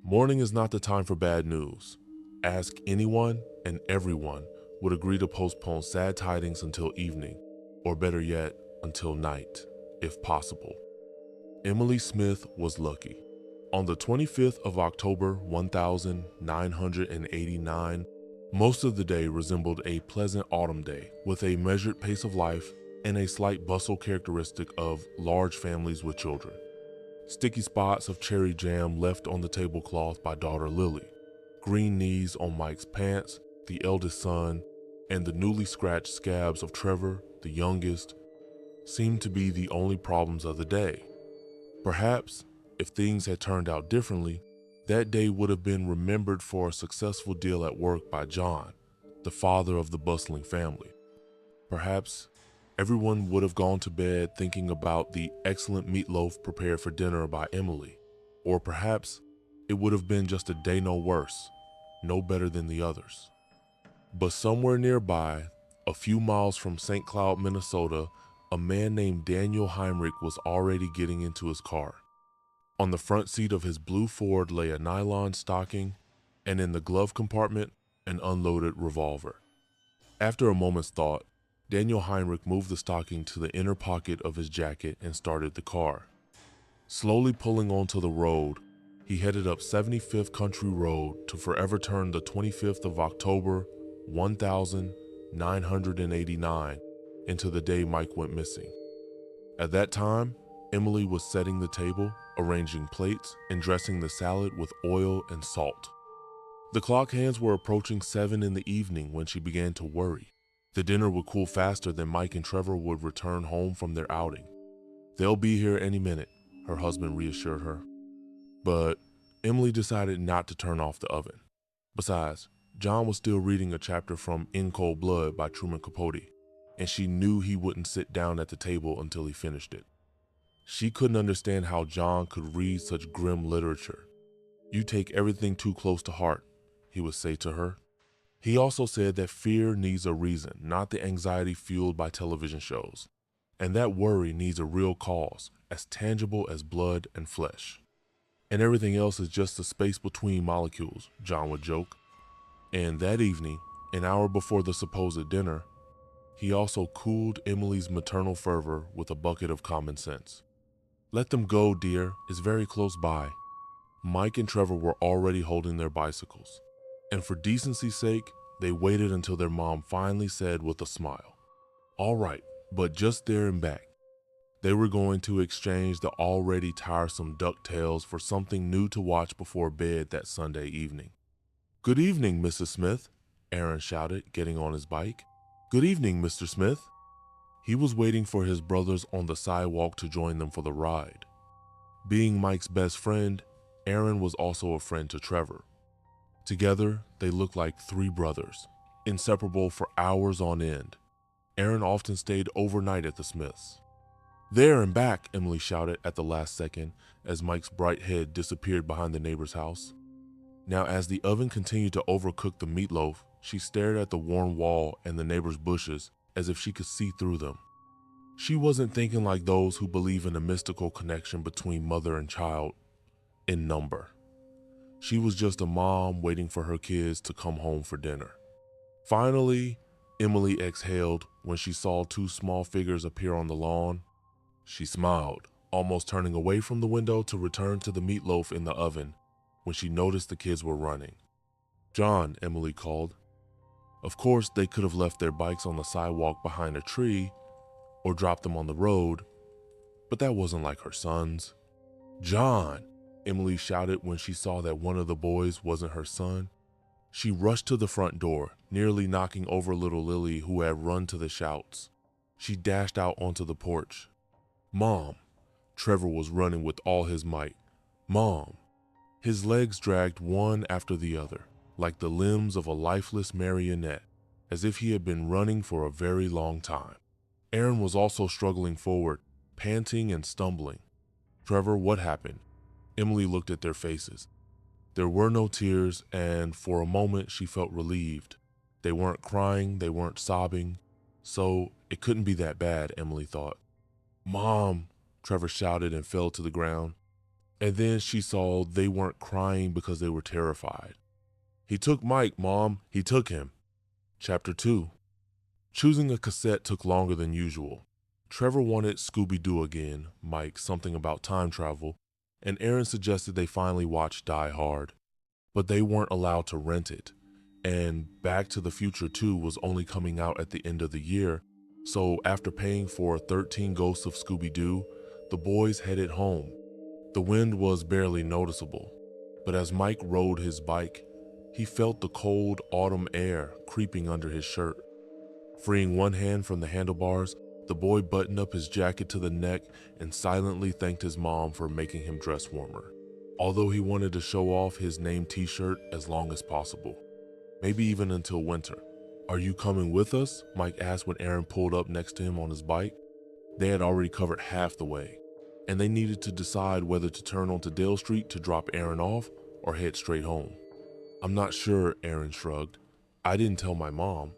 Morning is not the time for bad news. Ask anyone and everyone would agree to postpone sad tidings until evening, or better yet, until night, if possible. Emily Smith was lucky. On the 25th of October 1989, most of the day resembled a pleasant autumn day with a measured pace of life and a slight bustle characteristic of large families with children. Sticky spots of cherry jam left on the tablecloth by daughter Lily, green knees on Mike's pants, the eldest son, and the newly scratched scabs of Trevor, the youngest, seemed to be the only problems of the day. Perhaps, if things had turned out differently, that day would have been remembered for a successful deal at work by John, the father of the bustling family. Perhaps everyone would have gone to bed thinking about the excellent meatloaf prepared for dinner by Emily. Or perhaps it would have been just a day no worse, no better than the others. But somewhere nearby, a few miles from St. Cloud, Minnesota, a man named Daniel Heinrich was already getting into his car. On the front seat of his blue Ford lay a nylon stocking, and in the glove compartment, an unloaded revolver. After a moment's thought, Daniel Heinrich moved the stocking to the inner pocket of his jacket and started the car. Slowly pulling onto the road, he headed up 75th Country Road to forever turn the 25th of October, 1989 into the day Mike went missing. At that time, Emily was setting the table, arranging plates, and dressing the salad with oil and salt. The clock hands were approaching 7 in the evening when she began to worry. The dinner would cool faster than Mike and Trevor would return home from their outing. "They'll be here any minute," her husband reassured her. But Emily decided not to turn off the oven. Besides, John was still reading a chapter from In Cold Blood by Truman Capote, and she knew he wouldn't sit down at the table until he finished it. She couldn't understand how John could read such grim literature. "You take everything too close to heart," he would say to her. He also said that fear needs a reason, not the anxiety fueled by television shows, and that worry needs a real cause, as tangible as blood and flesh. And everything else is just the space between molecules, John would joke. And that evening, an hour before the supposed dinner, he also cooled Emily's maternal fervor with a bucket of common sense. "Let them go, dear. It's very close by." Mike and Trevor were already holding their bicycles, and for decency's sake, they waited until their mom finally said with a smile, "All right, but just there and back." They were going to exchange the already tiresome DuckTales for something new to watch before bed that Sunday evening. "Good evening, Mrs. Smith," Aaron shouted, getting on his bike. "Good evening, Mr. Smith." He was waiting for his brothers on the sidewalk to join them for the ride. Being Mike's best friend, Aaron was also a friend to Trevor. Together, they looked like three brothers, inseparable for hours on end. Aaron often stayed overnight at the Smiths. "There and back," Emily shouted at the last second as Mike's bright head disappeared behind the neighbor's house. Now, as the oven continued to overcook the meatloaf, she stared at the worn wall and the neighbor's bushes as if she could see through them. She wasn't thinking like those who believe in a mystical connection between mother and child in number. She was just a mom waiting for her kids to come home for dinner. Finally, Emily exhaled when she saw two small figures appear on the lawn. She smiled, almost turning away from the window to return to the meatloaf in the oven when she noticed the kids were running. "John," Emily called. Of course, they could have left their bikes on the sidewalk behind a tree or dropped them on the road, but that wasn't like her sons. "John!" Emily shouted when she saw that one of the boys wasn't her son. She rushed to the front door, nearly knocking over little Lily, who had run to the shouts. She dashed out onto the porch. "Mom!" Trevor was running with all his might. "Mom!" His legs dragged one after the other, like the limbs of a lifeless marionette, as if he had been running for a very long time. Aaron was also struggling forward, panting and stumbling. "Trevor, what happened?" Emily looked at their faces. There were no tears, and for a moment she felt relieved. They weren't crying, they weren't sobbing, so it couldn't be that bad, Emily thought. "Mom!" Trevor shouted and fell to the ground. And then she saw they weren't crying because they were terrified. "He took Mike, Mom. He took him." Chapter 2. Choosing a cassette took longer than usual. Trevor wanted Scooby-Doo again, Mike something about time travel, and Aaron suggested they finally watch Die Hard. But they weren't allowed to rent it, and Back to the Future 2 was only coming out at the end of the year, so after paying for 13 Ghosts of Scooby-Doo, the boys headed home. The wind was barely noticeable, but as Mike rode his bike, he felt the cold autumn air creeping under his shirt. Freeing one hand from the handlebars, the boy buttoned up his jacket to the neck and silently thanked his mom for making him dress warmer, although he wanted to show off his name t-shirt as long as possible, maybe even until winter. "Are you coming with us?" Mike asked when Aaron pulled up next to him on his bike. They had already covered half the way, and they needed to decide whether to turn onto Dale Street to drop Aaron off or head straight home. "I'm not sure," Aaron shrugged. "I didn't tell my mom."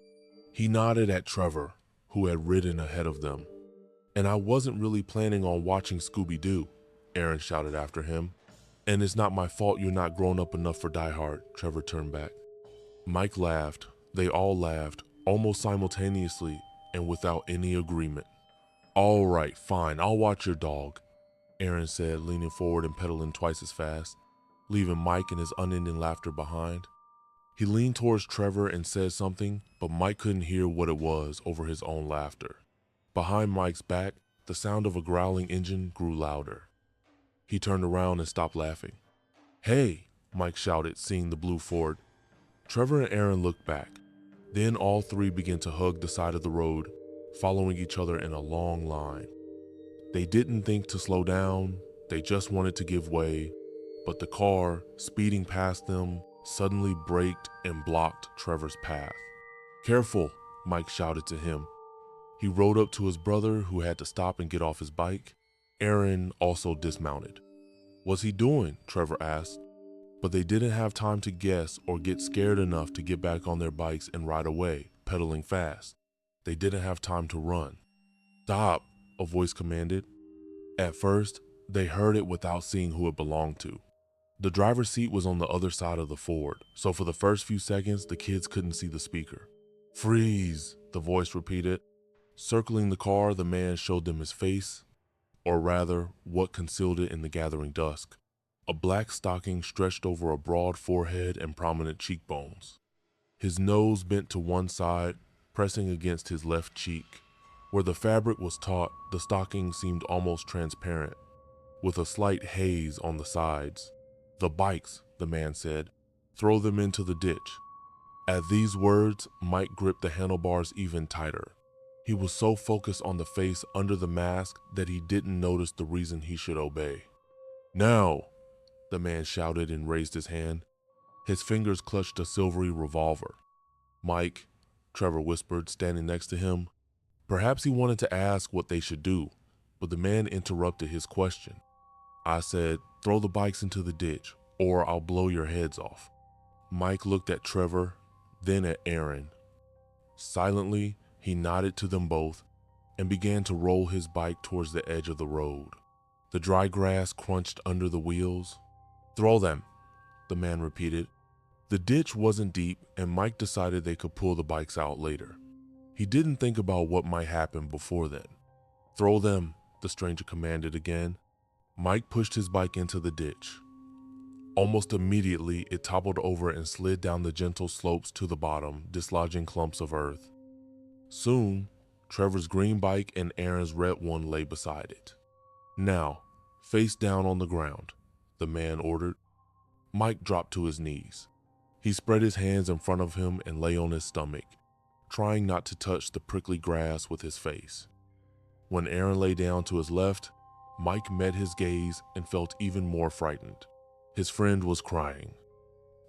He nodded at Trevor, who had ridden ahead of them. "And I wasn't really planning on watching Scooby-Doo," Aaron shouted after him. "And it's not my fault you're not grown up enough for Die Hard," Trevor turned back. Mike laughed. They all laughed, almost simultaneously and without any agreement. "All right, fine, I'll watch your dog," Aaron said, leaning forward and pedaling twice as fast, leaving Mike and his unending laughter behind. He leaned towards Trevor and said something, but Mike couldn't hear what it was over his own laughter. Behind Mike's back, the sound of a growling engine grew louder. He turned around and stopped laughing. "Hey!" Mike shouted, seeing the blue Ford. Trevor and Aaron looked back. Then all three began to hug the side of the road, following each other in a long line. They didn't think to slow down, they just wanted to give way, but the car, speeding past them, suddenly braked and blocked Trevor's path. "Careful," Mike shouted to him. He rode up to his brother, who had to stop and get off his bike. Aaron also dismounted. "What's he doing?" Trevor asked. But they didn't have time to guess or get scared enough to get back on their bikes and ride away, pedaling fast. They didn't have time to run. "Stop," a voice commanded. At first, they heard it without seeing who it belonged to. The driver's seat was on the other side of the Ford, so for the first few seconds, the kids couldn't see the speaker. "Freeze," the voice repeated. Circling the car, the man showed them his face, or rather, what concealed it in the gathering dusk. A black stocking stretched over a broad forehead and prominent cheekbones. His nose bent to one side, pressing against his left cheek. Where the fabric was taut, the stocking seemed almost transparent, with a slight haze on the sides. "The bikes," the man said. "Throw them into the ditch." At these words, Mike gripped the handlebars even tighter. He was so focused on the face under the mask that he didn't notice the reason he should obey. "Now!" the man shouted and raised his hand. His fingers clutched a silvery revolver. "Mike," Trevor whispered, standing next to him. Perhaps he wanted to ask what they should do, but the man interrupted his question. "I said, throw the bikes into the ditch, or I'll blow your heads off." Mike looked at Trevor, then at Aaron. Silently, he nodded to them both and began to roll his bike towards the edge of the road. The dry grass crunched under the wheels. "Throw them," the man repeated. The ditch wasn't deep, and Mike decided they could pull the bikes out later. He didn't think about what might happen before then. "Throw them," the stranger commanded again. Mike pushed his bike into the ditch. Almost immediately, it toppled over and slid down the gentle slopes to the bottom, dislodging clumps of earth. Soon, Trevor's green bike and Aaron's red one lay beside it. "Now, face down on the ground," the man ordered. Mike dropped to his knees. He spread his hands in front of him and lay on his stomach, trying not to touch the prickly grass with his face. When Aaron lay down to his left, Mike met his gaze and felt even more frightened. His friend was crying.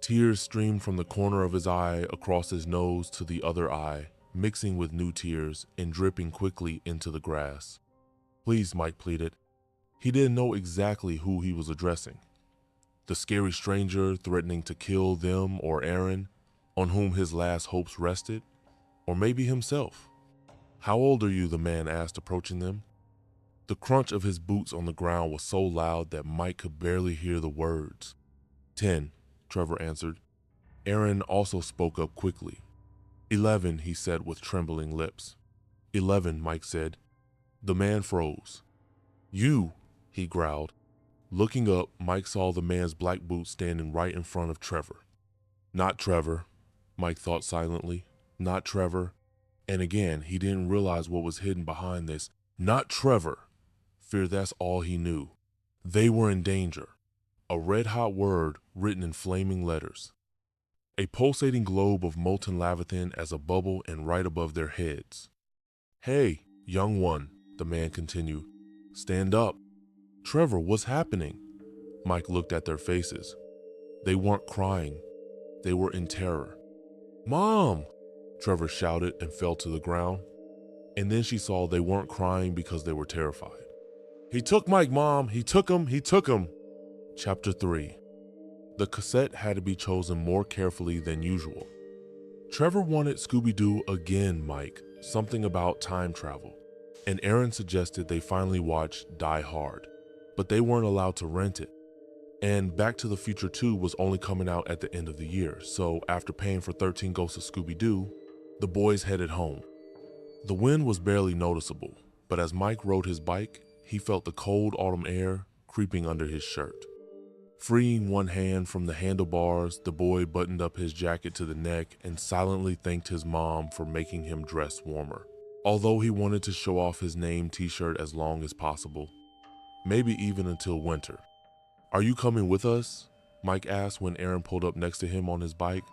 Tears streamed from the corner of his eye across his nose to the other eye, mixing with new tears and dripping quickly into the grass. "Please," Mike pleaded. He didn't know exactly who he was addressing. The scary stranger threatening to kill them or Aaron, on whom his last hopes rested, or maybe himself. "How old are you?" the man asked, approaching them. The crunch of his boots on the ground was so loud that Mike could barely hear the words. 10, Trevor answered. Aaron also spoke up quickly. 11, he said with trembling lips. 11, Mike said. The man froze. You, he growled. Looking up, Mike saw the man's black boots standing right in front of Trevor. Not Trevor, Mike thought silently. Not Trevor. And again, he didn't realize what was hidden behind this. Not Trevor. Fear, that's all he knew. They were in danger. A red-hot word written in flaming letters. A pulsating globe of molten lava thin as a bubble and right above their heads. Hey, young one, the man continued. Stand up. Trevor, what's happening? Mike looked at their faces. They weren't crying. They were in terror. Mom! Trevor shouted and fell to the ground. And then she saw they weren't crying because they were terrified. He took Mike, Mom! He took him! He took him! Chapter 3. The cassette had to be chosen more carefully than usual. Trevor wanted Scooby-Doo again, Mike, something about time travel. And Aaron suggested they finally watch Die Hard, but they weren't allowed to rent it. And Back to the Future 2 was only coming out at the end of the year, so after paying for 13 Ghosts of Scooby-Doo, the boys headed home. The wind was barely noticeable, but as Mike rode his bike, he felt the cold autumn air creeping under his shirt. Freeing one hand from the handlebars, the boy buttoned up his jacket to the neck and silently thanked his mom for making him dress warmer. Although he wanted to show off his name t-shirt as long as possible, maybe even until winter. Are you coming with us? Mike asked when Aaron pulled up next to him on his bike.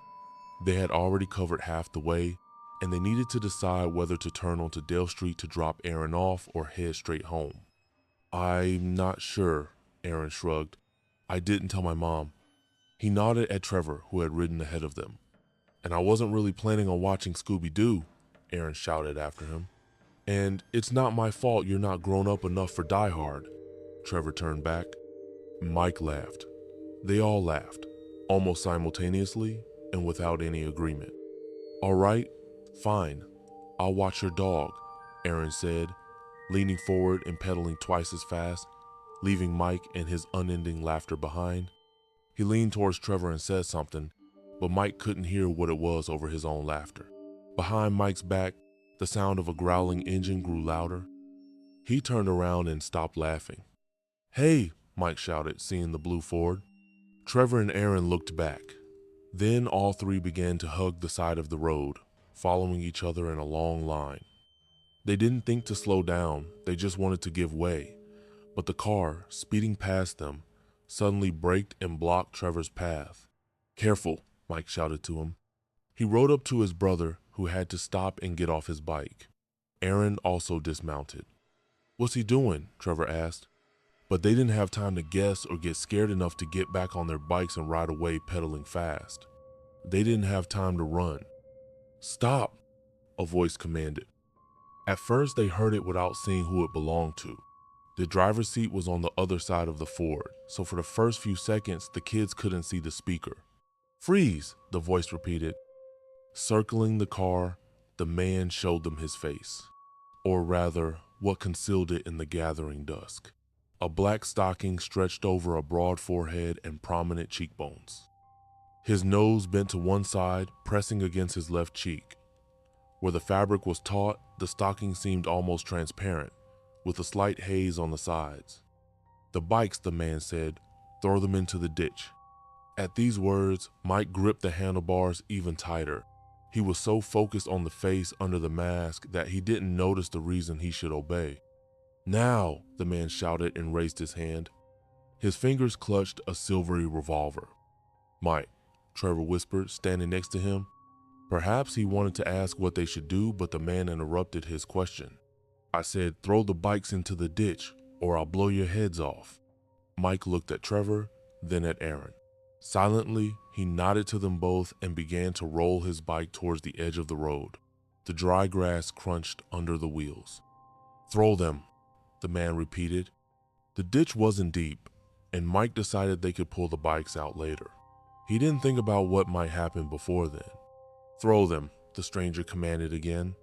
They had already covered half the way, and they needed to decide whether to turn onto Dale Street to drop Aaron off or head straight home. I'm not sure, Aaron shrugged. I didn't tell my mom. He nodded at Trevor, who had ridden ahead of them. And I wasn't really planning on watching Scooby-Doo, Aaron shouted after him. And it's not my fault you're not grown up enough for Die Hard, Trevor turned back. Mike laughed. They all laughed, almost simultaneously and without any agreement. All right, fine. I'll watch your dog, Aaron said, leaning forward and pedaling twice as fast, leaving Mike and his unending laughter behind. He leaned towards Trevor and said something, but Mike couldn't hear what it was over his own laughter. Behind Mike's back, the sound of a growling engine grew louder. He turned around and stopped laughing. Hey, Mike shouted, seeing the blue Ford. Trevor and Aaron looked back. Then all three began to hug the side of the road, following each other in a long line. They didn't think to slow down, they just wanted to give way. But the car, speeding past them, suddenly braked and blocked Trevor's path. Careful, Mike shouted to him. He rode up to his brother, who had to stop and get off his bike. Aaron also dismounted. What's he doing? Trevor asked. But they didn't have time to guess or get scared enough to get back on their bikes and ride away pedaling fast. They didn't have time to run. Stop, a voice commanded. At first they heard it without seeing who it belonged to. The driver's seat was on the other side of the Ford, so for the first few seconds the kids couldn't see the speaker. Freeze, the voice repeated. Circling the car, the man showed them his face. Or rather, what concealed it in the gathering dusk. A black stocking stretched over a broad forehead and prominent cheekbones. His nose bent to one side, pressing against his left cheek. Where the fabric was taut, the stocking seemed almost transparent, with a slight haze on the sides. The bikes, the man said, throw them into the ditch. At these words, Mike gripped the handlebars even tighter. He was so focused on the face under the mask that he didn't notice the reason he should obey. Now, the man shouted and raised his hand. His fingers clutched a silvery revolver. Mike, Trevor whispered, standing next to him. Perhaps he wanted to ask what they should do, but the man interrupted his question. I said, throw the bikes into the ditch, or I'll blow your heads off. Mike looked at Trevor, then at Aaron. Silently, he nodded to them both and began to roll his bike towards the edge of the road. The dry grass crunched under the wheels. Throw them, the man repeated. The ditch wasn't deep, and Mike decided they could pull the bikes out later. He didn't think about what might happen before then. Throw them, the stranger commanded again.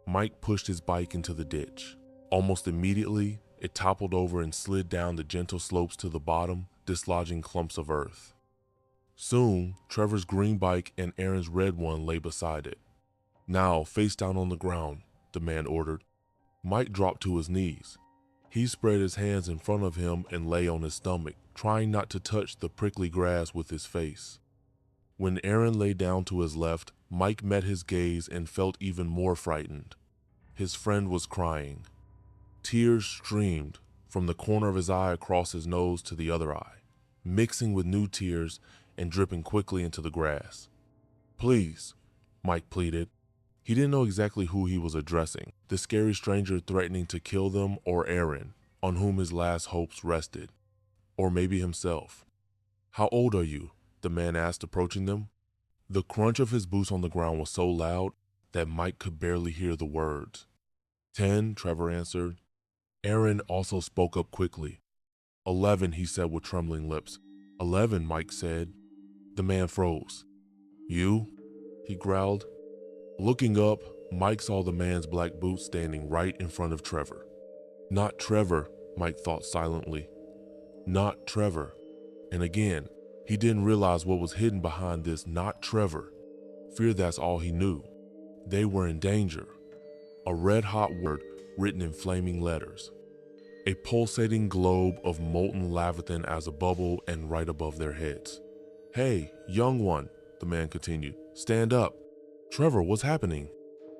Mike pushed his bike into the ditch. Almost immediately, It toppled over and slid down the gentle slopes to the bottom, dislodging clumps of earth. Soon, Trevor's green bike and Aaron's red one lay beside it. "Now, face down on the ground," the man ordered. Mike dropped to his knees. He spread his hands in front of him and lay on his stomach, trying not to touch the prickly grass with his face. When Aaron lay down to his left, Mike met his gaze and felt even more frightened. His friend was crying. Tears streamed from the corner of his eye across his nose to the other eye, mixing with new tears and dripping quickly into the grass. "Please," Mike pleaded. He didn't know exactly who he was addressing, the scary stranger threatening to kill them or Aaron, on whom his last hopes rested, or maybe himself. "How old are you?" the man asked, approaching them. The crunch of his boots on the ground was so loud that Mike could barely hear the words. 10, Trevor answered. Aaron also spoke up quickly. 11, he said with trembling lips. 11, Mike said. The man froze. "You?" he growled. Looking up, Mike saw the man's black boots standing right in front of Trevor. Not Trevor, Mike thought silently. Not Trevor. And again, he didn't realize what was hidden behind this "not Trevor." Fear, that's all he knew. They were in danger. A red-hot word written in flaming letters. A pulsating globe of molten leviathan as a bubble and right above their heads. "Hey, young one," the man continued. "Stand up." "Trevor, what's happening?"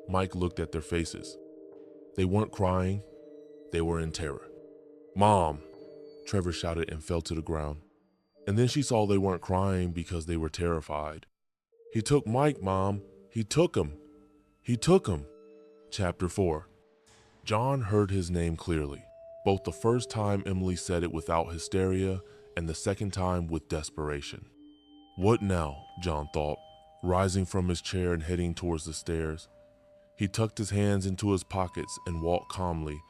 Mike looked at their faces. They weren't crying. They were in terror. "Mom," Trevor shouted and fell to the ground. And then she saw they weren't crying because they were terrified. "He took Mike, Mom. He took him. He took him." Chapter 4. John heard his name clearly, both the first time Emily said it without hysteria and the second time with desperation. What now? John thought, rising from his chair and heading towards the stairs. He tucked his hands into his pockets and walked calmly,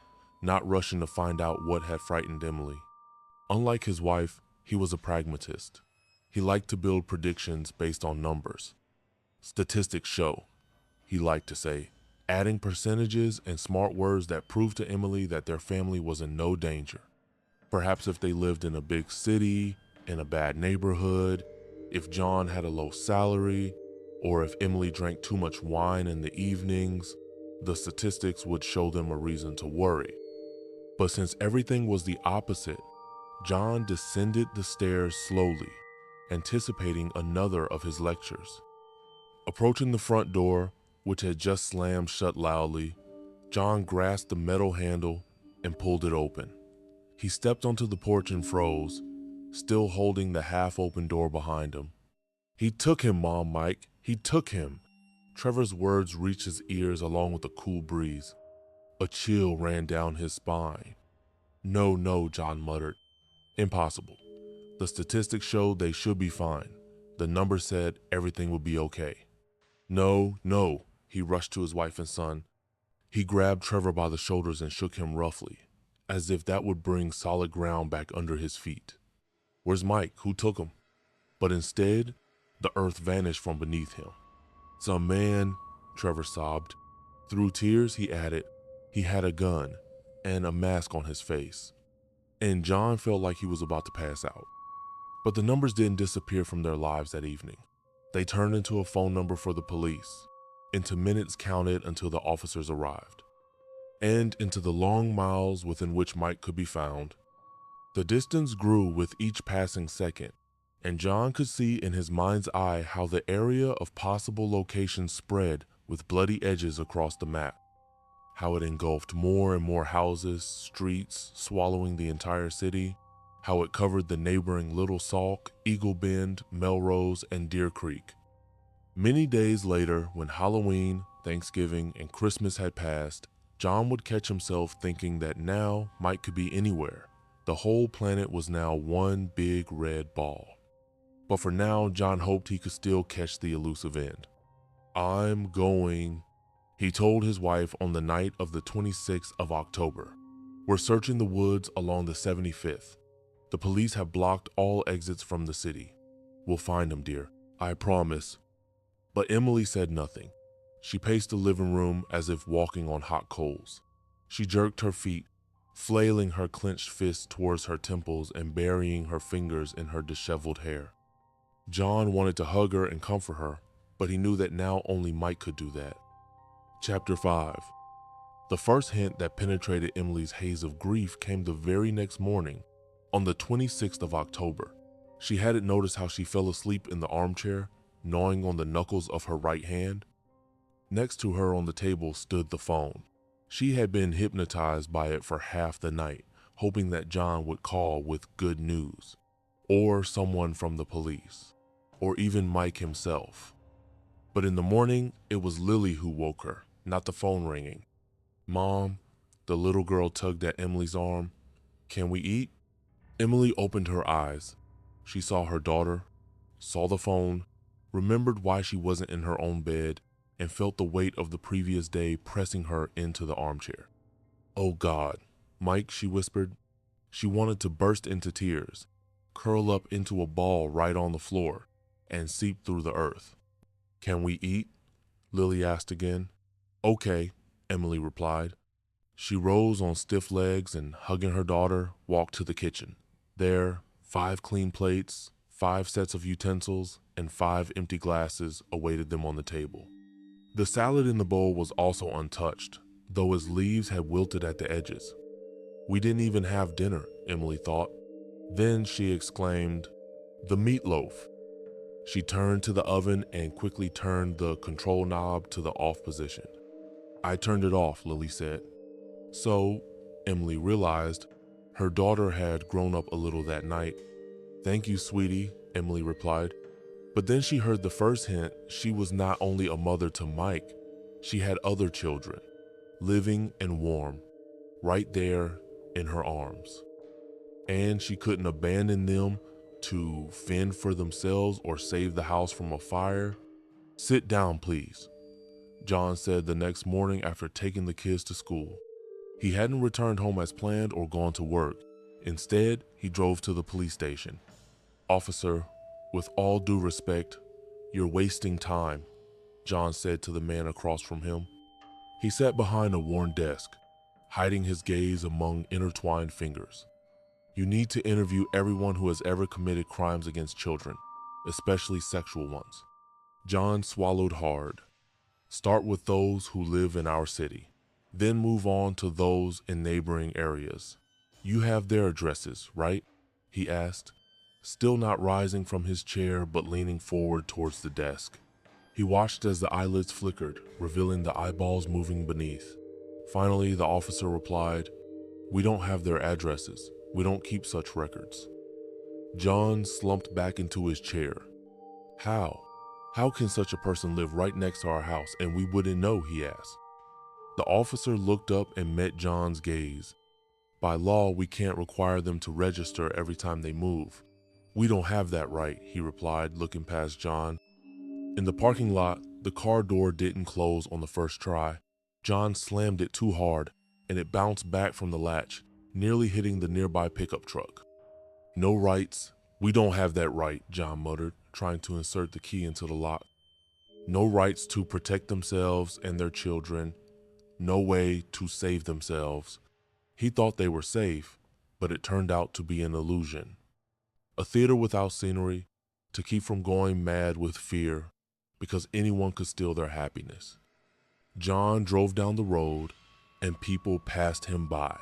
not rushing to find out what had frightened Emily. Unlike his wife, he was a pragmatist. He liked to build predictions based on numbers. "Statistics show," he liked to say, adding percentages and smart words that proved to Emily that their family was in no danger. Perhaps if they lived in a big city, in a bad neighborhood, if John had a low salary, or if Emily drank too much wine in the evenings, the statistics would show them a reason to worry. But since everything was the opposite, John descended the stairs slowly, anticipating another of his lectures. Approaching the front door, which had just slammed shut loudly, John grasped the metal handle and pulled it open. He stepped onto the porch and froze, still holding the half-open door behind him. "He took him, Mom, Mike. He took him." Trevor's words reached his ears along with a cool breeze. A chill ran down his spine. "No, no," John muttered. "Impossible. The statistics showed they should be fine. The numbers said everything would be okay." "No, no." He rushed to his wife and son. He grabbed Trevor by the shoulders and shook him roughly, as if that would bring solid ground back under his feet. "Where's Mike? Who took him?" But instead, the earth vanished from beneath him. "Some man," Trevor sobbed. Through tears, he added, "He had a gun and a mask on his face." And John felt like he was about to pass out. But the numbers didn't disappear from their lives that evening. They turned into a phone number for the police, into minutes counted until the officers arrived, and into the long miles within which Mike could be found. The distance grew with each passing second, and John could see in his mind's eye how the area of possible locations spread with bloody edges across the map, how it engulfed more and more houses, streets, swallowing the entire city, how it covered the neighboring Little Sauk, Eagle Bend, Melrose, and Deer Creek. Many days later, when Halloween, Thanksgiving, and Christmas had passed, John would catch himself thinking that now Mike could be anywhere. The whole planet was now one big red ball. But for now, John hoped he could still catch the elusive end. "I'm going," he told his wife on the night of the 26th of October. "We're searching the woods along the 75th. The police have blocked all exits from the city. We'll find him, dear. I promise." But Emily said nothing. She paced the living room as if walking on hot coals. She jerked her feet, flailing her clenched fists towards her temples and burying her fingers in her disheveled hair. John wanted to hug her and comfort her, but he knew that now only Mike could do that. Chapter 5. The first hint that penetrated Emily's haze of grief came the very next morning, on the 26th of October. She hadn't noticed how she fell asleep in the armchair, gnawing on the knuckles of her right hand. Next to her on the table stood the phone. She had been hypnotized by it for half the night, hoping that John would call with good news, or someone from the police, or even Mike himself. But in the morning, it was Lily who woke her, not the phone ringing. "Mom," the little girl tugged at Emily's arm. "Can we eat?" Emily opened her eyes. She saw her daughter, saw the phone, remembered why she wasn't in her own bed, and felt the weight of the previous day pressing her into the armchair. "Oh God, Mike," she whispered. She wanted to burst into tears, curl up into a ball right on the floor, and seep through the earth. "Can we eat?" Lily asked again. "Okay," Emily replied. She rose on stiff legs and, hugging her daughter, walked to the kitchen. There, 5 clean plates, 5 sets of utensils, and 5 empty glasses awaited them on the table. The salad in the bowl was also untouched, though its leaves had wilted at the edges. "We didn't even have dinner," Emily thought. Then she exclaimed, "The meatloaf." She turned to the oven and quickly turned the control knob to the off position. "I turned it off," Lily said. So, Emily realized, her daughter had grown up a little that night. "Thank you, sweetie," Emily replied. But then she heard the first hint she was not only a mother to Mike, she had other children, living and warm, right there in her arms. And she couldn't abandon them to fend for themselves or save the house from a fire. "Sit down, please," John said the next morning after taking the kids to school. He hadn't returned home as planned or gone to work. Instead, he drove to the police station. "Officer, with all due respect, you're wasting time," John said to the man across from him. He sat behind a worn desk, hiding his gaze among intertwined fingers. "You need to interview everyone who has ever committed crimes against children, especially sexual ones." John swallowed hard. "Start with those who live in our city, then move on to those in neighboring areas. You have their addresses, right?" he asked, still not rising from his chair but leaning forward towards the desk. He watched as the eyelids flickered, revealing the eyeballs moving beneath. Finally, the officer replied, "We don't have their addresses. We don't keep such records." John slumped back into his chair. "How? How can such a person live right next to our house and we wouldn't know?" he asked. The officer looked up and met John's gaze. "By law, we can't require them to register every time they move. We don't have that right," he replied, looking past John. In the parking lot, the car door didn't close on the first try. John slammed it too hard, and it bounced back from the latch, nearly hitting the nearby pickup truck. "No rights. We don't have that right," John muttered, trying to insert the key into the lock. "No rights to protect themselves and their children. No way to save themselves." He thought they were safe, but it turned out to be an illusion. A theater without scenery, to keep from going mad with fear, because anyone could steal their happiness. John drove down the road, and people passed him by.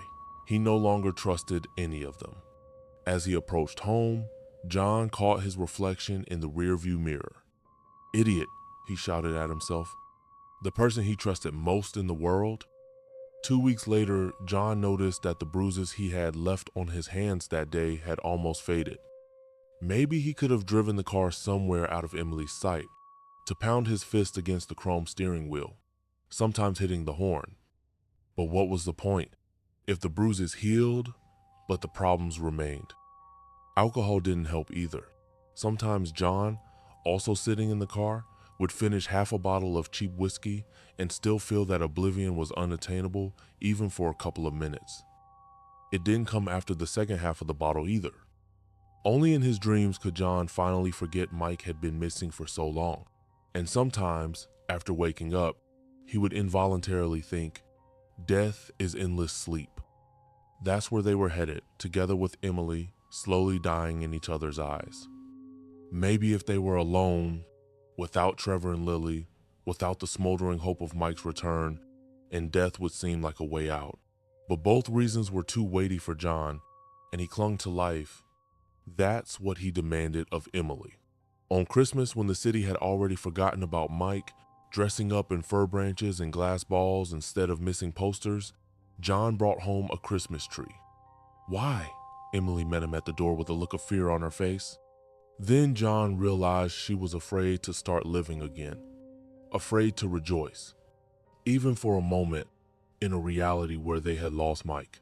He no longer trusted any of them. As he approached home, John caught his reflection in the rearview mirror. "Idiot," he shouted at himself. The person he trusted most in the world. 2 weeks later, John noticed that the bruises he had left on his hands that day had almost faded. Maybe he could have driven the car somewhere out of Emily's sight, to pound his fist against the chrome steering wheel, sometimes hitting the horn. But what was the point? If the bruises healed, but the problems remained. Alcohol didn't help either. Sometimes John, also sitting in the car, would finish half a bottle of cheap whiskey and still feel that oblivion was unattainable even for a couple of minutes. It didn't come after the second half of the bottle either. Only in his dreams could John finally forget Mike had been missing for so long. And sometimes, after waking up, he would involuntarily think, "Death is endless sleep." That's where they were headed, together with Emily, slowly dying in each other's eyes. Maybe if they were alone, without Trevor and Lily, without the smoldering hope of Mike's return, and death would seem like a way out. But both reasons were too weighty for John, and he clung to life. That's what he demanded of Emily. On Christmas, when the city had already forgotten about Mike, dressing up in fir branches and glass balls instead of missing posters, John brought home a Christmas tree. Why? Emily met him at the door with a look of fear on her face. Then John realized she was afraid to start living again, afraid to rejoice, even for a moment, in a reality where they had lost Mike.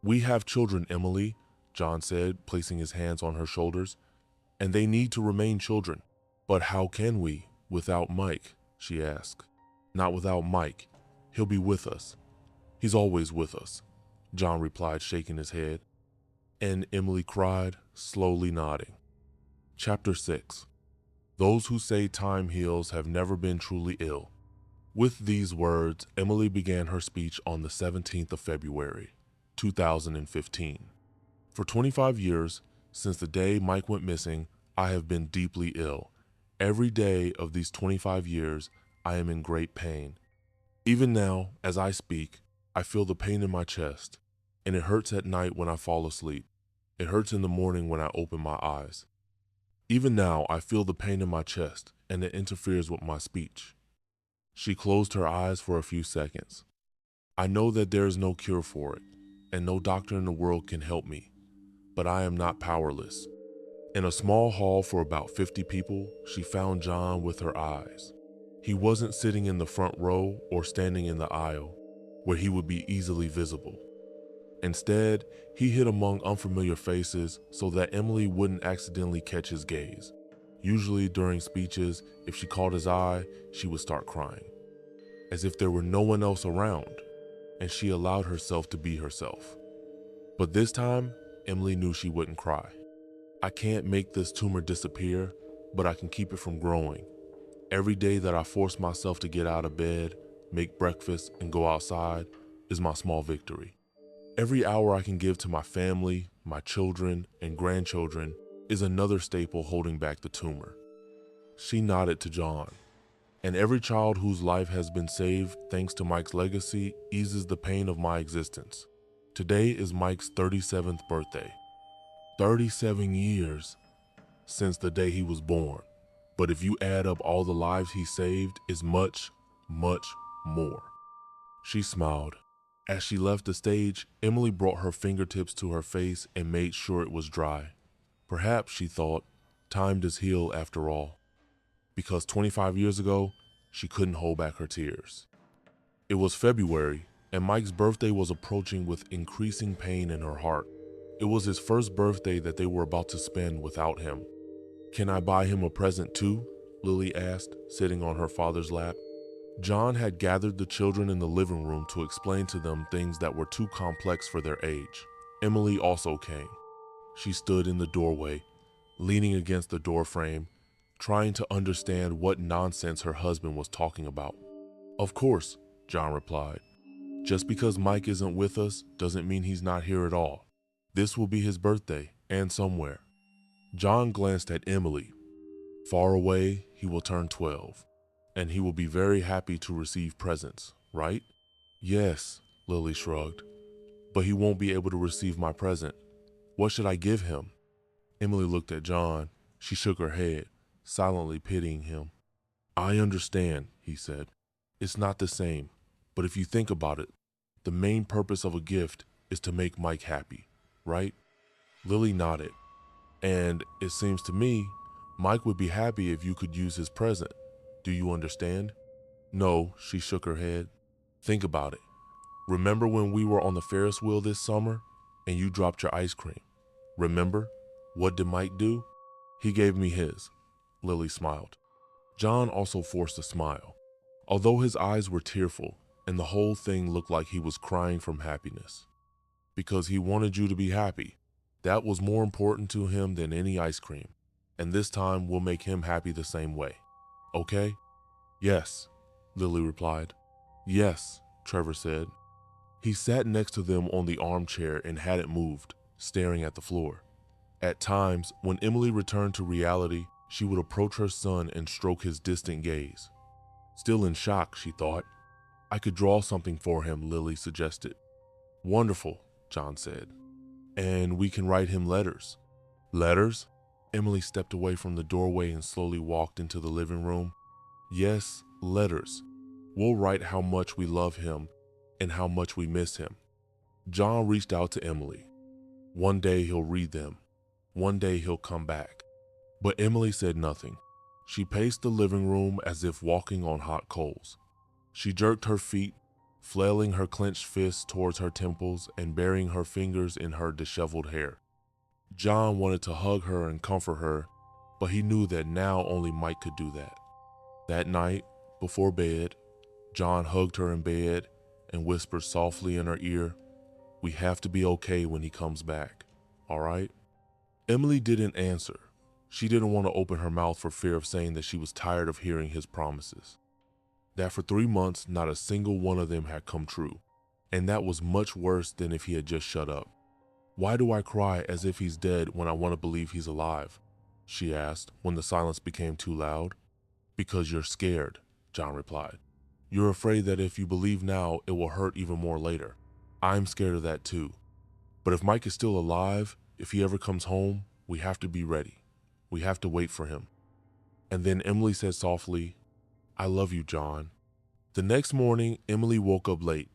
"We have children, Emily," John said, placing his hands on her shoulders, "and they need to remain children." "But how can we without Mike?" she asked. "Not without Mike. He'll be with us. He's always with us," John replied, shaking his head. And Emily cried, slowly nodding. Chapter 6. Those who say time heals have never been truly ill. With these words, Emily began her speech on the 17th of February, 2015. For 25 years, since the day Mike went missing, I have been deeply ill. Every day of these 25 years, I am in great pain. Even now, as I speak, I feel the pain in my chest, and it hurts at night when I fall asleep. It hurts in the morning when I open my eyes. Even now, I feel the pain in my chest, and it interferes with my speech. She closed her eyes for a few seconds. I know that there is no cure for it, and no doctor in the world can help me, but I am not powerless. In a small hall for about 50 people, she found John with her eyes. He wasn't sitting in the front row or standing in the aisle, where he would be easily visible. Instead, he hid among unfamiliar faces so that Emily wouldn't accidentally catch his gaze. Usually during speeches, if she caught his eye, she would start crying, as if there were no one else around, and she allowed herself to be herself. But this time, Emily knew she wouldn't cry. "I can't make this tumor disappear, but I can keep it from growing. Every day that I force myself to get out of bed, make breakfast, and go outside is my small victory. Every hour I can give to my family, my children, and grandchildren is another staple holding back the tumor." She nodded to John. "And every child whose life has been saved thanks to Mike's legacy eases the pain of my existence. Today is Mike's 37th birthday. 37 years since the day he was born. But if you add up all the lives he saved, is much, much more." She smiled. As she left the stage, Emily brought her fingertips to her face and made sure it was dry. Perhaps, she thought, time does heal after all. Because 25 years ago, she couldn't hold back her tears. It was February, and Mike's birthday was approaching with increasing pain in her heart. It was his first birthday that they were about to spend without him. "Can I buy him a present too?" Lily asked, sitting on her father's lap. John had gathered the children in the living room to explain to them things that were too complex for their age. Emily also came. She stood in the doorway, leaning against the doorframe, trying to understand what nonsense her husband was talking about. "Of course," John replied. "Just because Mike isn't with us doesn't mean he's not here at all. This will be his birthday, and somewhere." John glanced at Emily. "Far away, he will turn 12. And he will be very happy to receive presents, right?" "Yes," Lily shrugged. "But he won't be able to receive my present. What should I give him?" Emily looked at John. She shook her head, silently pitying him. "I understand," he said. "It's not the same, but if you think about it, the main purpose of a gift is to make Mike happy, right?" Lily nodded. "And it seems to me, Mike would be happy if you could use his present. Do you understand?" "No," she shook her head. "Think about it. Remember when we were on the Ferris wheel this summer and you dropped your ice cream? Remember? What did Mike do? He gave me his." Lily smiled. John also forced a smile, although his eyes were tearful and the whole thing looked like he was crying from happiness. Because he wanted you to be happy. That was more important to him than any ice cream, and this time we'll make him happy the same way. Okay? "Yes," Lily replied. "Yes," Trevor said. He sat next to them on the armchair and hadn't moved, staring at the floor. At times, when Emily returned to reality, she would approach her son and stroke his distant gaze. Still in shock, she thought. I could draw something for him, Lily suggested. Wonderful, John said. And we can write him letters. Letters? Emily stepped away from the doorway and slowly walked into the living room. Yes, letters. We'll write how much we love him and how much we miss him. John reached out to Emily. One day he'll read them. One day he'll come back. But Emily said nothing. She paced the living room as if walking on hot coals. She jerked her feet, flailing her clenched fists towards her temples and burying her fingers in her disheveled hair. John wanted to hug her and comfort her, but he knew that now only Mike could do that. That night, before bed, John hugged her in bed and whispered softly in her ear, "We have to be okay when he comes back, all right?" Emily didn't answer. She didn't want to open her mouth for fear of saying that she was tired of hearing his promises. That for 3 months, not a single one of them had come true, and that was much worse than if he had just shut up. Why do I cry as if he's dead when I want to believe he's alive? She asked when the silence became too loud. Because you're scared, John replied. You're afraid that if you believe now, it will hurt even more later. I'm scared of that too. But if Mike is still alive, if he ever comes home, we have to be ready. We have to wait for him. And then Emily said softly, I love you, John. The next morning, Emily woke up late.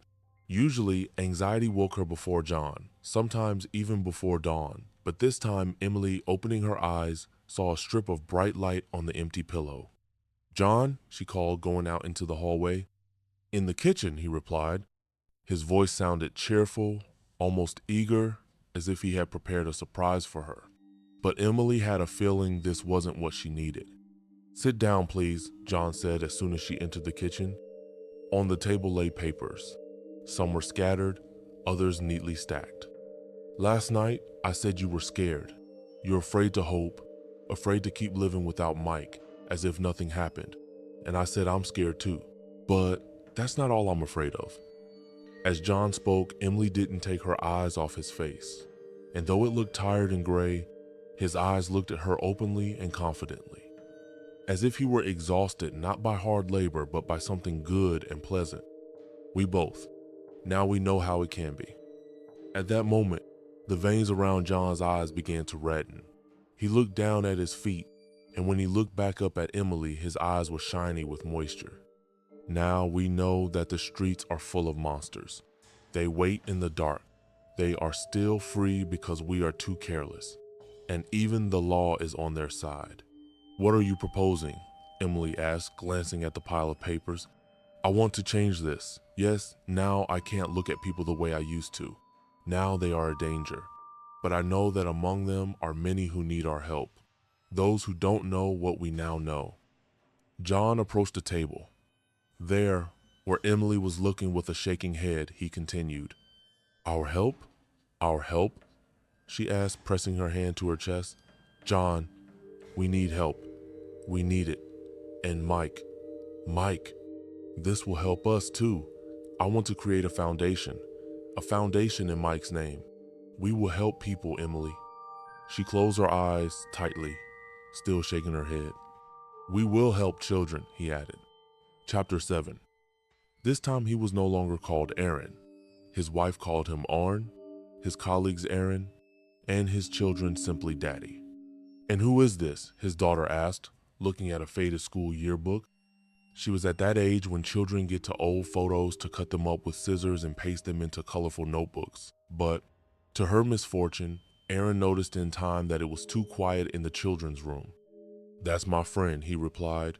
Usually, anxiety woke her before John, sometimes even before dawn. But this time, Emily, opening her eyes, saw a strip of bright light on the empty pillow. John, she called, going out into the hallway. In the kitchen, he replied. His voice sounded cheerful, almost eager, as if he had prepared a surprise for her. But Emily had a feeling this wasn't what she needed. Sit down, please, John said as soon as she entered the kitchen. On the table lay papers. Some were scattered, others neatly stacked. Last night, I said you were scared. You're afraid to hope, afraid to keep living without Mike, as if nothing happened. And I said I'm scared too. But that's not all I'm afraid of. As John spoke, Emily didn't take her eyes off his face. And though it looked tired and gray, his eyes looked at her openly and confidently. As if he were exhausted not by hard labor, but by something good and pleasant. We both. Now we know how it can be. At that moment, the veins around John's eyes began to redden. He looked down at his feet, and when he looked back up at Emily, his eyes were shiny with moisture. Now we know that the streets are full of monsters. They wait in the dark. They are still free because we are too careless. And even the law is on their side. What are you proposing? Emily asked, glancing at the pile of papers. I want to change this. Yes, now I can't look at people the way I used to. Now they are a danger. But I know that among them are many who need our help. Those who don't know what we now know. John approached the table. There, where Emily was looking with a shaking head, he continued. Our help? Our help? She asked, pressing her hand to her chest. John, we need help. We need it. And Mike, this will help us too. I want to create a foundation in Mike's name. We will help people, Emily. She closed her eyes tightly, still shaking her head. We will help children, he added. Chapter 7. This time he was no longer called Aaron. His wife called him Arn, his colleagues Aaron, and his children simply Daddy. And who is this? His daughter asked, looking at a faded school yearbook. She was at that age when children get to old photos to cut them up with scissors and paste them into colorful notebooks. But, to her misfortune, Aaron noticed in time that it was too quiet in the children's room. That's my friend, he replied.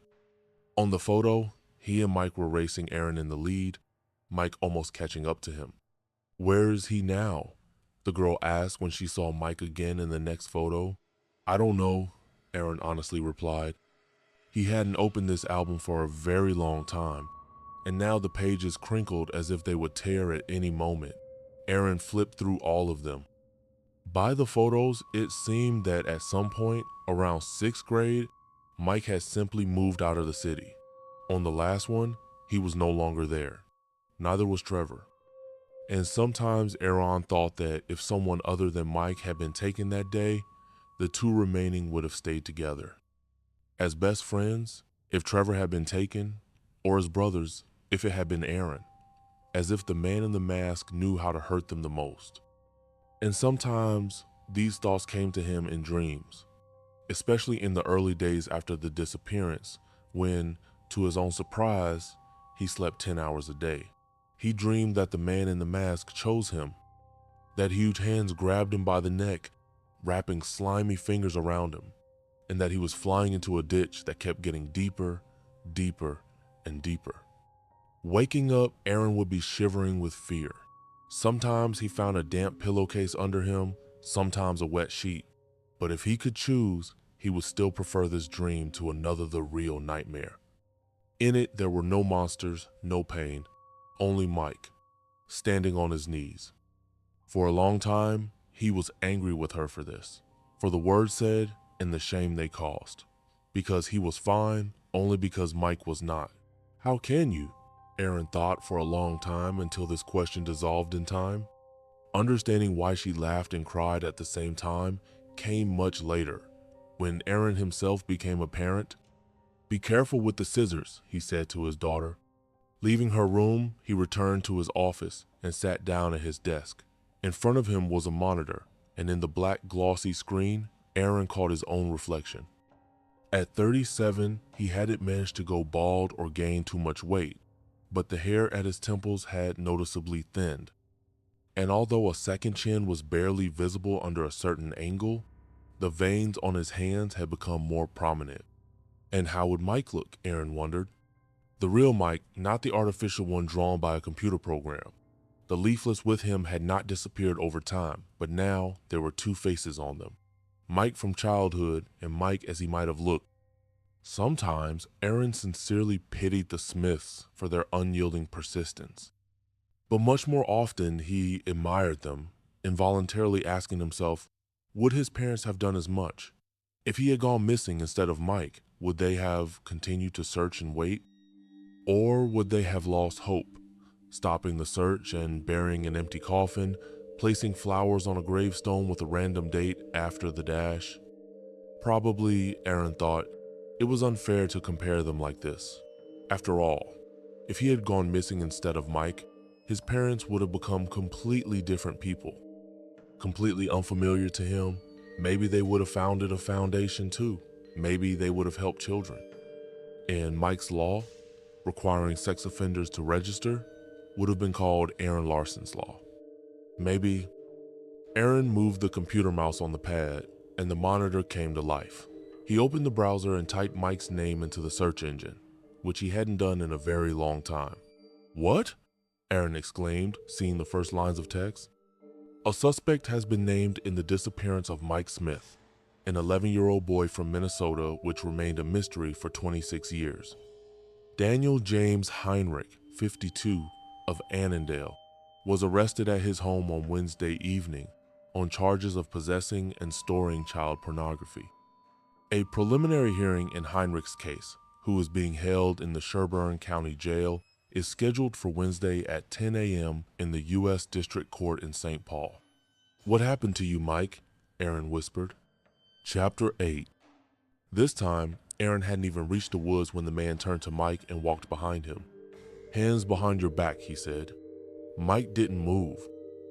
On the photo, he and Mike were racing Aaron in the lead, Mike almost catching up to him. Where is he now? The girl asked when she saw Mike again in the next photo. I don't know, Aaron honestly replied. He hadn't opened this album for a very long time, and now the pages crinkled as if they would tear at any moment. Aaron flipped through all of them. By the photos, it seemed that at some point, around 6th grade, Mike had simply moved out of the city. On the last one, he was no longer there. Neither was Trevor. And sometimes Aaron thought that if someone other than Mike had been taken that day, the two remaining would have stayed together. As best friends, if Trevor had been taken, or as brothers, if it had been Aaron, as if the man in the mask knew how to hurt them the most. And sometimes these thoughts came to him in dreams, especially in the early days after the disappearance, when, to his own surprise, he slept 10 hours a day. He dreamed that the man in the mask chose him, that huge hands grabbed him by the neck, wrapping slimy fingers around him, and that he was flying into a ditch that kept getting deeper, deeper, and deeper. Waking up, Aaron would be shivering with fear. Sometimes he found a damp pillowcase under him, sometimes a wet sheet. But if he could choose, he would still prefer this dream to another the real nightmare. In it, there were no monsters, no pain, only Mike, standing on his knees. For a long time, he was angry with her for this, for the words said and the shame they caused. Because he was fine, only because Mike was not. How can you? Aaron thought for a long time until this question dissolved in time. Understanding why she laughed and cried at the same time came much later, when Aaron himself became a parent. "Be careful with the scissors," he said to his daughter. Leaving her room, he returned to his office and sat down at his desk. In front of him was a monitor, and in the black glossy screen, Aaron caught his own reflection. At 37, he hadn't managed to go bald or gain too much weight, but the hair at his temples had noticeably thinned. And although a second chin was barely visible under a certain angle, the veins on his hands had become more prominent. And how would Mike look, Aaron wondered. The real Mike, not the artificial one drawn by a computer program. The leaflets with him had not disappeared over time, but now there were two faces on them. Mike from childhood and Mike as he might have looked. Sometimes Aaron sincerely pitied the Smiths for their unyielding persistence. But much more often he admired them, involuntarily asking himself, would his parents have done as much? If he had gone missing instead of Mike, would they have continued to search and wait? Or would they have lost hope, stopping the search and burying an empty coffin, placing flowers on a gravestone with a random date after the dash? Probably, Aaron thought, it was unfair to compare them like this. After all, if he had gone missing instead of Mike, his parents would have become completely different people. Completely unfamiliar to him, maybe they would have founded a foundation too. Maybe they would have helped children. And Mike's law, requiring sex offenders to register, would have been called Aaron Larson's law. Maybe. Aaron moved the computer mouse on the pad, and the monitor came to life. He opened the browser and typed Mike's name into the search engine, which he hadn't done in a very long time. "What?" Aaron exclaimed, seeing the first lines of text. "A suspect has been named in the disappearance of Mike Smith, an 11-year-old boy from Minnesota, which remained a mystery for 26 years. Daniel James Heinrich, 52, of Annandale, was arrested at his home on Wednesday evening on charges of possessing and storing child pornography. A preliminary hearing in Heinrich's case, who is being held in the Sherburne County Jail, is scheduled for Wednesday at 10 a.m. in the U.S. District Court in St. Paul." "What happened to you, Mike?" Aaron whispered. Chapter 8. This time, Aaron hadn't even reached the woods when the man turned to Mike and walked behind him. "Hands behind your back," he said. Mike didn't move.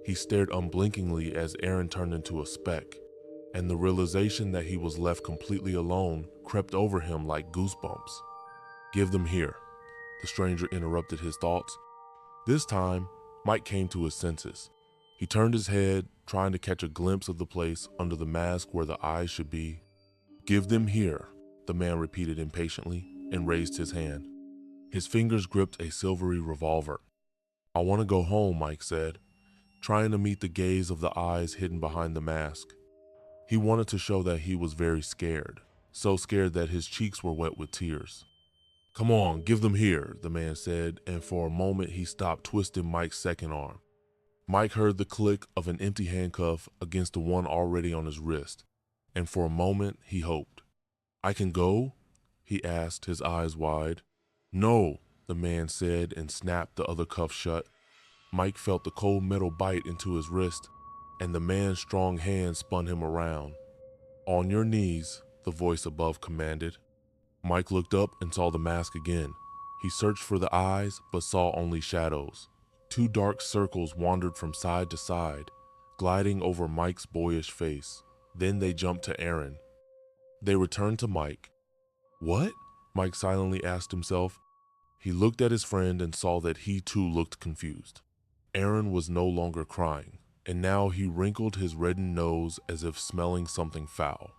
He stared unblinkingly as Aaron turned into a speck, and the realization that he was left completely alone crept over him like goosebumps. "Give them here," the stranger interrupted his thoughts. This time, Mike came to his senses. He turned his head, trying to catch a glimpse of the place under the mask where the eyes should be. "Give them here," the man repeated impatiently and raised his hand. His fingers gripped a silvery revolver. "I want to go home," Mike said, trying to meet the gaze of the eyes hidden behind the mask. He wanted to show that he was very scared, so scared that his cheeks were wet with tears. "Come on, give them here," the man said, and for a moment he stopped twisting Mike's second arm. Mike heard the click of an empty handcuff against the one already on his wrist, and for a moment he hoped. "I can go?" he asked, his eyes wide. "No," the man said and snapped the other cuff shut. Mike felt the cold metal bite into his wrist, and the man's strong hand spun him around. "On your knees," the voice above commanded. Mike looked up and saw the mask again. He searched for the eyes, but saw only shadows. Two dark circles wandered from side to side, gliding over Mike's boyish face. Then they jumped to Aaron. They returned to Mike. "What?" Mike silently asked himself. He looked at his friend and saw that he too looked confused. Aaron was no longer crying, and now he wrinkled his reddened nose as if smelling something foul.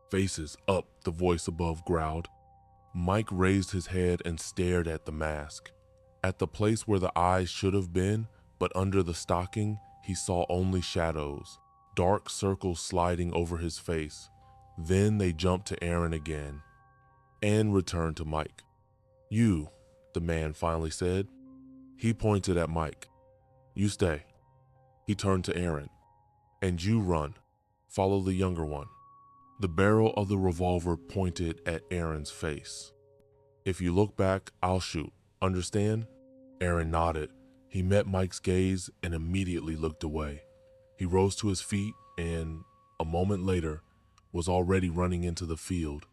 "Faces up," the voice above growled. Mike raised his head and stared at the mask. At the place where the eyes should have been, but under the stocking, he saw only shadows, dark circles sliding over his face. Then they jumped to Aaron again, and returned to Mike. "You," the man finally said. He pointed at Mike. "You stay." He turned to Aaron. "And you run. Follow the younger one." The barrel of the revolver pointed at Aaron's face. "If you look back, I'll shoot. Understand?" Aaron nodded. He met Mike's gaze and immediately looked away. He rose to his feet and, a moment later, was already running into the field,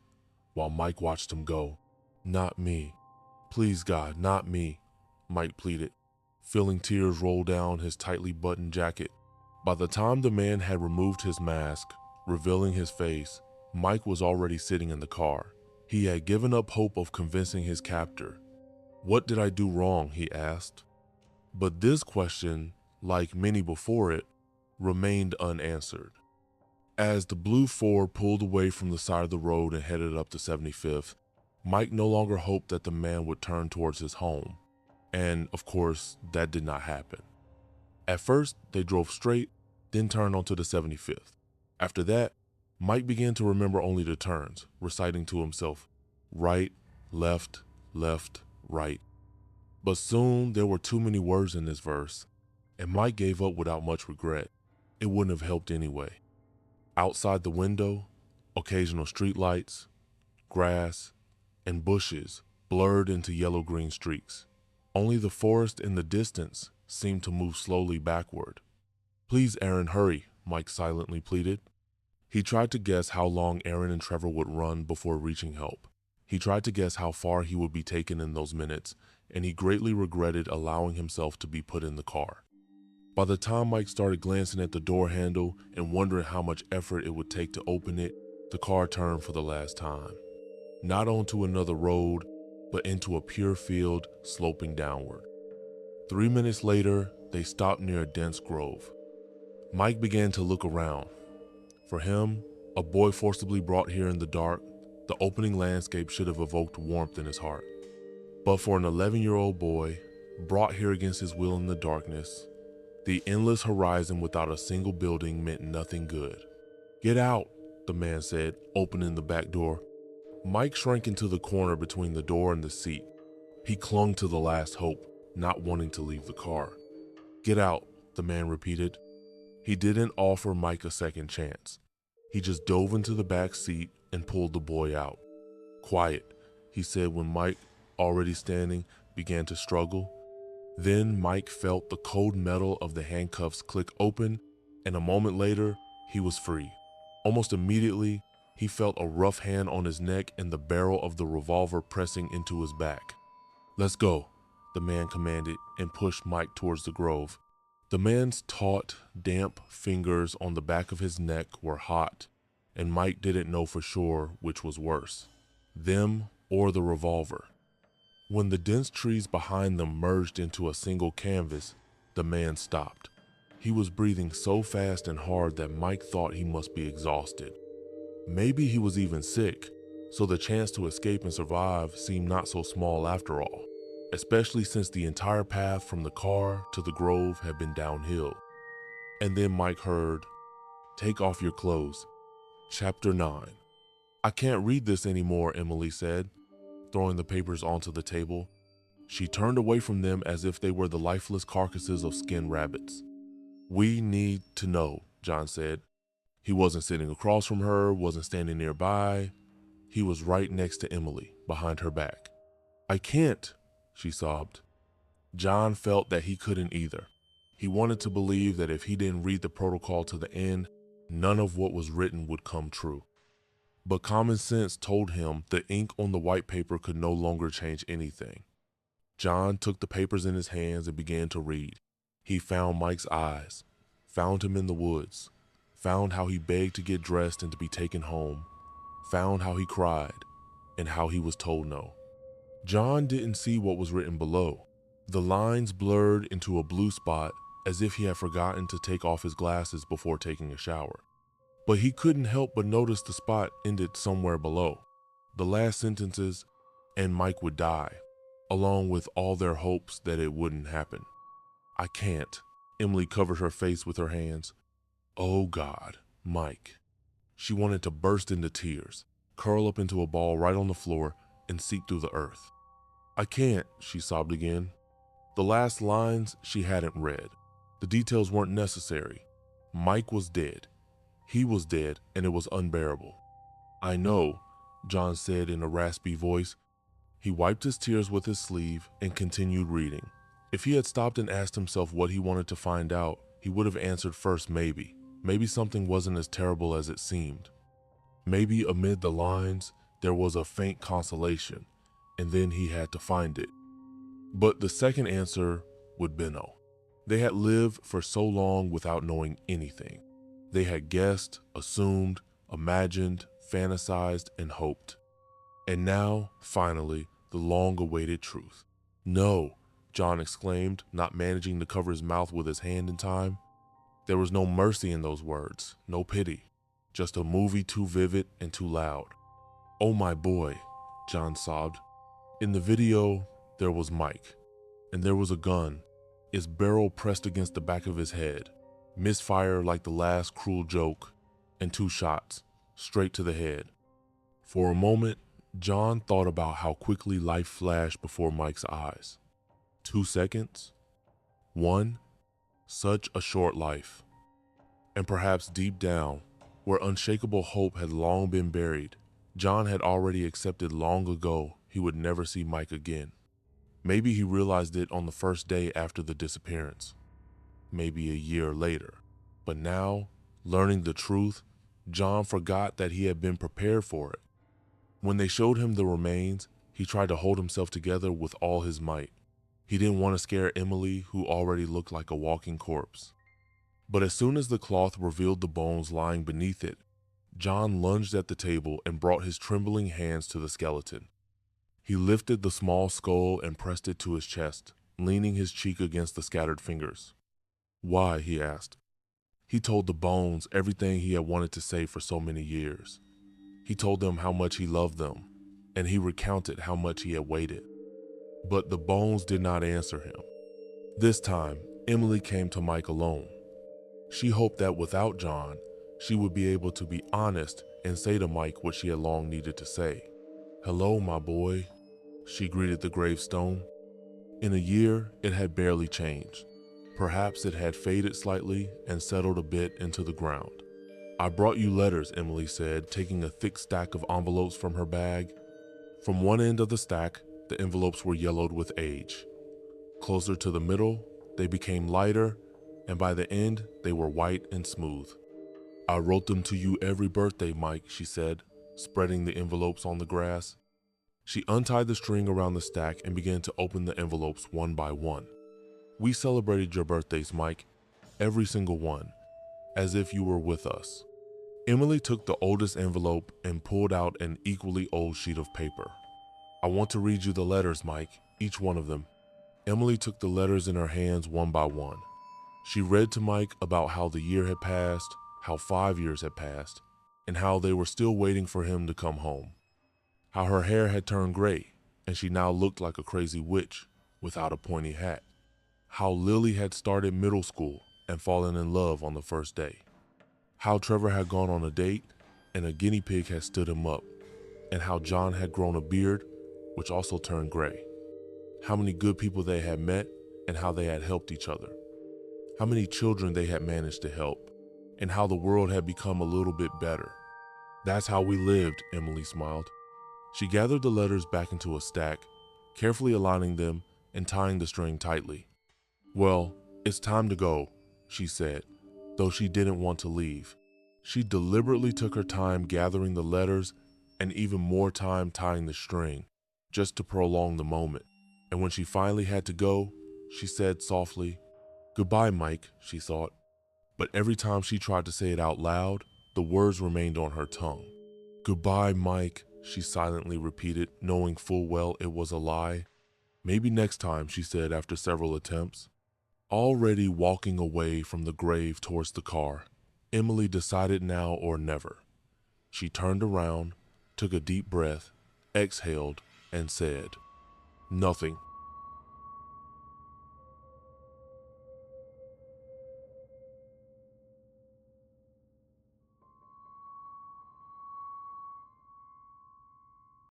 while Mike watched him go. "Not me. Please, God, not me," Mike pleaded, feeling tears roll down his tightly buttoned jacket. By the time the man had removed his mask, revealing his face, Mike was already sitting in the car. He had given up hope of convincing his captor. "What did I do wrong?" he asked. But this question, like many before it, remained unanswered. As the blue Ford pulled away from the side of the road and headed up to 75th, Mike no longer hoped that the man would turn towards his home. And, of course, that did not happen. At first, they drove straight, then turned onto the 75th. After that, Mike began to remember only the turns, reciting to himself, right, left, right. But soon there were too many words in this verse, and Mike gave up without much regret. It wouldn't have helped anyway. Outside the window, occasional streetlights, grass, and bushes blurred into yellow-green streaks. Only the forest in the distance seemed to move slowly backward. "Please, Aaron, hurry," Mike silently pleaded. He tried to guess how long Aaron and Trevor would run before reaching help. He tried to guess how far he would be taken in those minutes, and he greatly regretted allowing himself to be put in the car. By the time Mike started glancing at the door handle and wondering how much effort it would take to open it, the car turned for the last time. Not onto another road, but into a pure field sloping downward. 3 minutes later, they stopped near a dense grove. Mike began to look around. For him, a boy forcibly brought here in the dark, the opening landscape should have evoked warmth in his heart. But for an 11-year-old boy, brought here against his will in the darkness, the endless horizon without a single building meant nothing good. "Get out," the man said, opening the back door. Mike shrank into the corner between the door and the seat. He clung to the last hope, not wanting to leave the car. "Get out," the man repeated. He didn't offer Mike a second chance. He just dove into the back seat and pulled the boy out. "Quiet," he said when Mike, already standing, began to struggle. Then Mike felt the cold metal of the handcuffs click open, and a moment later, he was free. Almost immediately, he felt a rough hand on his neck and the barrel of the revolver pressing into his back. "Let's go," the man commanded and pushed Mike towards the grove. The man's taut, damp fingers on the back of his neck were hot, and Mike didn't know for sure which was worse, them or the revolver. When the dense trees behind them merged into a single canvas, the man stopped. He was breathing so fast and hard that Mike thought he must be exhausted. Maybe he was even sick, so the chance to escape and survive seemed not so small after all, especially since the entire path from the car to the grove had been downhill. And then Mike heard, "Take off your clothes." Chapter 9. "I can't read this anymore," Emily said, throwing the papers onto the table. She turned away from them as if they were the lifeless carcasses of skinned rabbits. "We need to know," John said. He wasn't sitting across from her, wasn't standing nearby. He was right next to Emily, behind her back. "I can't," she sobbed. John felt that he couldn't either. He wanted to believe that if he didn't read the protocol to the end, none of what was written would come true. But common sense told him the ink on the white paper could no longer change anything. John took the papers in his hands and began to read. He found Mike's eyes, found him in the woods, found how he begged to get dressed and to be taken home, found how he cried, and how he was told no. John didn't see what was written below. The lines blurred into a blue spot as if he had forgotten to take off his glasses before taking a shower. But he couldn't help but notice the spot ended somewhere below. The last sentences, and Mike would die, along with all their hopes that it wouldn't happen. I can't. Emily covered her face with her hands. Oh God, Mike. She wanted to burst into tears, curl up into a ball right on the floor, and seep through the earth. I can't, she sobbed again. The last lines she hadn't read. The details weren't necessary. Mike was dead. He was dead, and it was unbearable. I know, John said in a raspy voice. He wiped his tears with his sleeve and continued reading. If he had stopped and asked himself what he wanted to find out, he would have answered first maybe. Maybe something wasn't as terrible as it seemed. Maybe amid the lines, there was a faint consolation, and then he had to find it. But the second answer would be no. They had lived for so long without knowing anything. They had guessed, assumed, imagined, fantasized, and hoped. And now, finally, the long-awaited truth. No, John exclaimed, not managing to cover his mouth with his hand in time. There was no mercy in those words, no pity, just a movie too vivid and too loud. Oh my boy, John sobbed. In the video, there was Mike, and there was a gun, its barrel pressed against the back of his head, misfire like the last cruel joke, and 2 shots, straight to the head. For a moment, John thought about how quickly life flashed before Mike's eyes. 2 seconds? 1? Such a short life. And perhaps deep down, where unshakable hope had long been buried, John had already accepted long ago he would never see Mike again. Maybe he realized it on the first day after the disappearance. Maybe a year later. But now, learning the truth, John forgot that he had been prepared for it. When they showed him the remains, he tried to hold himself together with all his might. He didn't want to scare Emily, who already looked like a walking corpse. But as soon as the cloth revealed the bones lying beneath it, John lunged at the table and brought his trembling hands to the skeleton. He lifted the small skull and pressed it to his chest, leaning his cheek against the scattered fingers. Why? He asked. He told the bones everything he had wanted to say for so many years. He told them how much he loved them, and he recounted how much he had waited. But the bones did not answer him. This time, Emily came to Mike alone. She hoped that without John, she would be able to be honest and say to Mike what she had long needed to say. Hello, my boy, she greeted the gravestone. In a year, it had barely changed. Perhaps it had faded slightly and settled a bit into the ground. I brought you letters, Emily said, taking a thick stack of envelopes from her bag. From one end of the stack, the envelopes were yellowed with age. Closer to the middle, they became lighter, and by the end, they were white and smooth. I wrote them to you every birthday, Mike, she said, spreading the envelopes on the grass. She untied the string around the stack and began to open the envelopes one by one. We celebrated your birthdays, Mike, every single one, as if you were with us. Emily took the oldest envelope and pulled out an equally old sheet of paper. I want to read you the letters, Mike, each one of them. Emily took the letters in her hands one by one. She read to Mike about how the year had passed, how 5 years had passed, and how they were still waiting for him to come home. How her hair had turned gray, and she now looked like a crazy witch without a pointy hat. How Lily had started middle school and fallen in love on the first day. How Trevor had gone on a date and a guinea pig had stood him up, and how John had grown a beard, which also turned gray. How many good people they had met and how they had helped each other. How many children they had managed to help, and how the world had become a little bit better. That's how we lived, Emily smiled. She gathered the letters back into a stack, carefully aligning them and tying the string tightly. Well, "It's time to go," she said, though she didn't want to leave. She deliberately took her time gathering the letters and even more time tying the string, just to prolong the moment. And when she finally had to go, she said softly, "Goodbye, Mike," she thought. But every time she tried to say it out loud, the words remained on her tongue. "Goodbye, Mike," she silently repeated, knowing full well it was a lie. "Maybe next time," she said after several attempts. Already walking away from the grave towards the car, Emily decided now or never. She turned around, took a deep breath, exhaled, and said, "Nothing."